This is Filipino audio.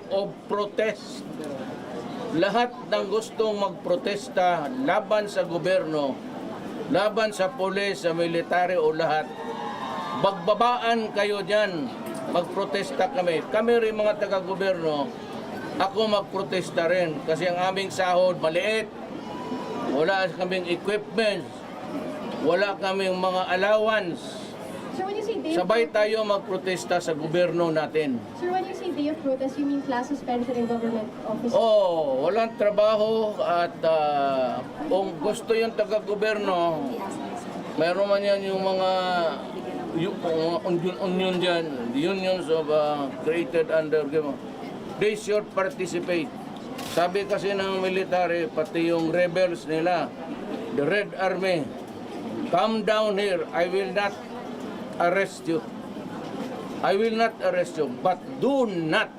of protest. Lahat ng gustong magprotesta laban sa gobyerno, laban sa pulis, sa military o lahat, bagbabaan kayo dyan, magprotesta kami. Kami rin mga taga-gobyerno, ako magprotesta rin kasi ang aming sahod maliit, wala kaming equipment, wala kaming mga allowance. Sir, when you say day of Sabay tayo magprotesta sa gobyerno natin. Sir, when you say day of protest, you mean class suspension in government office? Oh, walang trabaho at kung gusto yung taga-gobyerno, mayroon man yan yung mga union dyan, unions of created under government. They should participate. Sabi kasi ng military, pati yung rebels nila, the Red Army, come down here, I will not arrest you. I will not arrest you, but do not